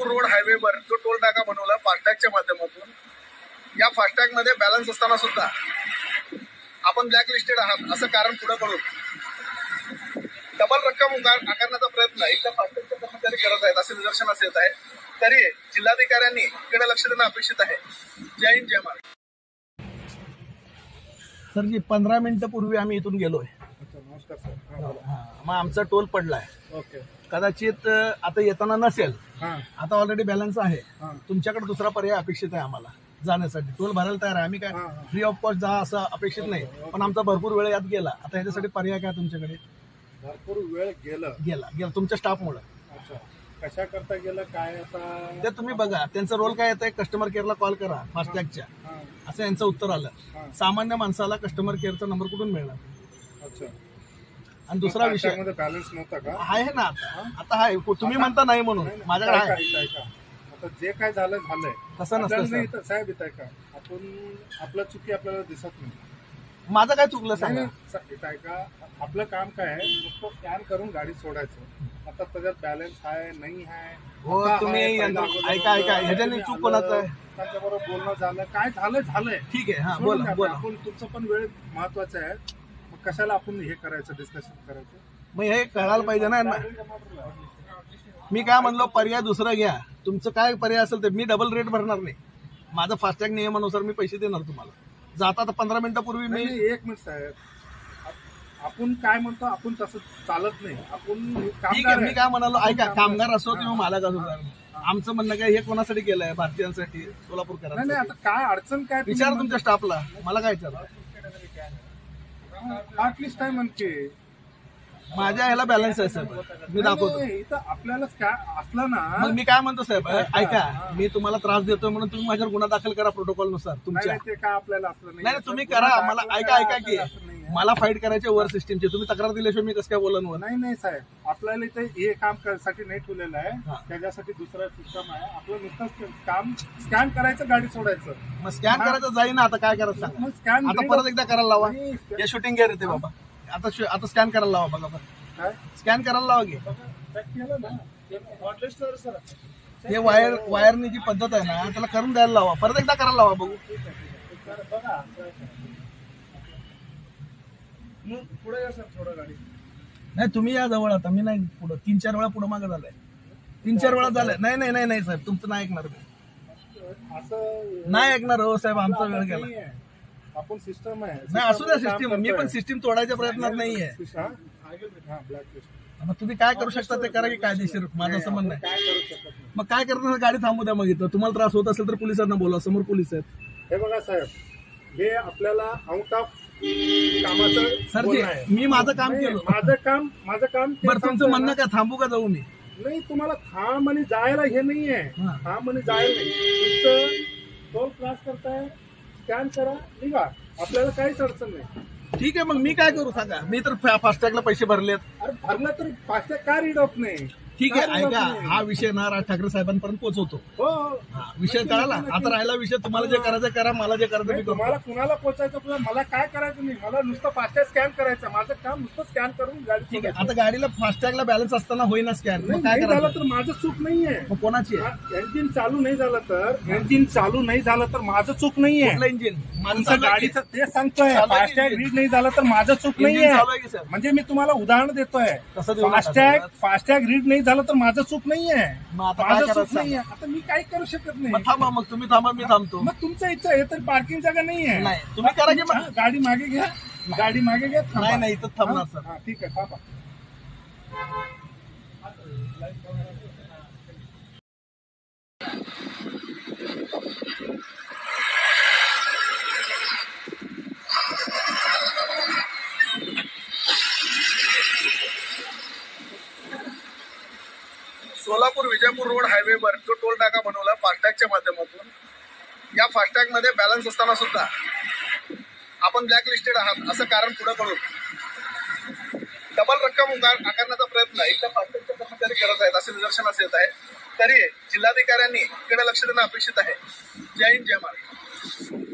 Vijapur road हायवेवर जो toll नाका बनवला फास्टॅगच्या माध्यमातून, या फास्टॅग मध्ये बॅलन्स असताना सुद्धा आपण ब्लॅकलिस्टेड आहात असं कारण पुढे करून डबल रक्कम आकारण्याचा प्रयत्न एकदा फास्टॅगचे कर्मचारी करत आहेत असे निदर्शनास येत आहे. तरी जिल्हाधिकाऱ्यांनी इकडे लक्ष देणं अपेक्षित आहे. जय हिंद, जय महाराष्ट्र. सर जी 15 मिनिटं पूर्वी आम्ही इथून गेलोय. नमस्कार सर. मग आमचा टोल पडलाय. ओके. कदाचित आता येताना नसेल. आता ऑलरेडी बॅलन्स आहे. तुमच्याकडे दुसरा पर्याय अपेक्षित आहे आम्हाला जाण्यासाठी. टोल भरायला तयार आहे. आम्ही काय फ्री ऑफ कॉस्ट जा असं अपेक्षित नाही, पण आमचा भरपूर वेळ यात गेला. आता याच्यासाठी पर्याय काय तुमच्याकडे? भरपूर वेळ गेला तुमच्या स्टाफमुळे. कशा करता गेलं काय आता ते तुम्ही बघा. त्यांचा रोल काय येत आहे, कस्टमर केअरला कॉल करा फास्टॅगच्या, असं यांचं उत्तर आलं. सामान्य माणसाला कस्टमर केअरचा नंबर कुठून मिळणार? अच्छा. आणि दुसरा विषय बॅलन्स नव्हता का? आहे ना आता आहे. तुम्ही म्हणता नाही म्हणून माझ्याकडे आहे. आता जे काय झालंय तसं नसतं साहेब. येत आहे का आपण आपला चुकी आपल्याला दिसत नाही. माझं काय चुकलं सांगा. येत आहे का? आपलं काम काय आहे, नुसतं स्कॅन करून गाडी सोडायचं. आता त्याच्यात बॅलन्स आहे नाही आहे. हो तुम्ही ऐका ह्याच्याने चूक कोणाचं आहे? त्यांच्याबरोबर बोलणं झालं, काय झालंय. ठीक आहे. हा बोला. आपण तुमचं पण वेळ महत्वाचा आहे. मग कशाला आपण हे करायचं, डिस्कशन करायचं? मग हे कळायला पाहिजे ना. मी काय म्हणलो, पर्याय दुसरा घ्या. तुमचं काय पर्याय असेल ते. मी डबल रेट भरणार नाही. माझं फास्टॅग नियमानुसार मी पैसे देणार तुम्हाला. जाता तर 15 मिनिटापूर्वी मी. एक मिनिट साहेब, आपण काय म्हणतो, आपण तसं चालत नाही. आपण ठीक आहे. मी काय म्हणालो, ऐका, कामगार असो किंवा मालक असो, आमचं म्हणणं काय, हे कोणासाठी केलंय? भारतीयांसाठी, सोलापूरकरांसाठी. नाही आता काय अडचण काय विचार तुमच्या स्टाफला. मला काय विचार? आटलिस्ट टाइम म्हणते माझ्या ह्याला बॅलन्स आहे साहेब, मी दाखवतो. इथं आपल्याला असलं ना. मग मी काय म्हणतो साहेब, ऐका, मी तुम्हाला त्रास देतोय म्हणून तुम्ही माझ्यावर गुन्हा दाखल करा प्रोटोकॉल नुसार तुमच्या. ते काय आपल्याला असलं नाही तुम्ही करा. मला ऐका की मला फाईट करायचे वर सिस्टीमची. तुम्ही तक्रार दिल्याशिवाय मी कसं काय बोलन? नाही साहेब, आपल्याला इथे हे काम करण्यासाठी नाही ठेवलेलं आहे. त्याच्यासाठी दुसरा सिस्टम आहे. आपलं नुसतं काम स्कॅन करायचं, गाडी सोडायचं. मग स्कॅन करायचं जाईल ना. आता काय करायचं सांगा. स्कॅन आता परत एकदा करायला लावा. हे शूटिंग घ्या रे ते बाबा. आता स्कॅन करायला लावा. बघा स्कॅन करायला लावा की. हे वायरनी जी पद्धत आहे ना, त्याला करून द्यायला लावा. परत एकदा करायला लावा. बघू. पुढे या सर थोडं गाडी. नाही तुम्ही या जवळ. आता मी नाही पुढं. 3-4 वेळा पुढं मागे झालंय. 3-4 वेळा झालंय. नाही साहेब, तुमचं नाही ऐकणार मी. असं नाही ऐकणार हो साहेब. आमचा वेळ गेला. आपण सिस्टम आहे. नाही असू द्या सिस्टीम. मी पण सिस्टीम तोडायच्या प्रयत्नात नाहीये. मग तुम्ही काय करू शकता ते करा की कायदेशीर. माझं असं म्हणणं आहे. मग काय करणार? गाडी थांबू द्या. मग इथं तुम्हाला त्रास होत असेल तर पोलिसांना बोला. समोर पोलीस आहेत. हे बघा साहेब, हे आपल्याला आउट ऑफ कामाचं सर जी, मी माझं काम केलं. माझं काम. बरं तुमचं म्हणणं काय, थांबू का जाऊ मी? नाही, तुम्हाला थांब आणि जायला हे नाहीये. थांब आणि जायला नाही. तुमचं टोल क्रॉस करताय, स्कॅन करा, निघा. आपल्याला काहीच अडचण नाही. ठीक आहे. मग मी काय करू सांगा. मी तर फास्टॅगला पैसे भरलेत. अरे भरलं तर फास्टॅग का रीड होत नाही? ठीक आहे. ऐका, हा विषय ना राज ठाकरे साहेबांपर्यंत पोहोचवतो. हो, विषय कळाला. आता राहिला विषय, तुम्हाला जे करायचं करा, मला जे करायचं मी तुम्हाला कुणाला पोहोचायचं, मला काय करायचं नाही. मला नुसतं फास्टॅग स्कॅन करायचं. माझं काम नुसतं स्कॅन करून गाडी. ठीक आहे. आता गाडीला फास्टॅगला बॅलन्स असताना होईना स्कॅन. मग काय झालं तर माझं चूक नाहीये. मग कोणाची आहे? इंजिन चालू नाही झालं तर माझं चूक नाहीये. कुठलं इंजिन? माणसं गाडीचं ते सांगतोय. फास्टॅग रीड नाही झालं तर माझं चूक नाहीये. म्हणजे मी तुम्हाला उदाहरण देतोय. फास्टॅग रीड नाही झालं तर माझं चूक नाहीये. माझं चूक नाहीये. आता मी काही करू शकत नाही. थांबा. मग तुम्ही थांबा, मी थांबतो. मग तुमचं इच्छा आहे तर पार्किंग जागा नाहीये. नाही तुम्ही करा की. मग गाडी मागे घ्या. नाही इथं थांबणार सर. ठीक आहे, थांबा. सोलापूर विजापूर रोड हायवेवर जो टोल नाका बनवला फास्टॅगच्या माध्यमातून, या फास्टॅग मध्ये बॅलन्स असताना सुद्धा आपण ब्लॅकलिस्टेड आहात असं कारण पुढे करून डबल रक्कम आकारण्याचा प्रयत्न एकदा फास्टॅगचे कर्मचारी करत आहेत असे निदर्शनास येत आहे. तरी जिल्हाधिकाऱ्यांनी इकडे लक्ष देणं अपेक्षित आहे. जय हिंद, जय महाराष्ट्र.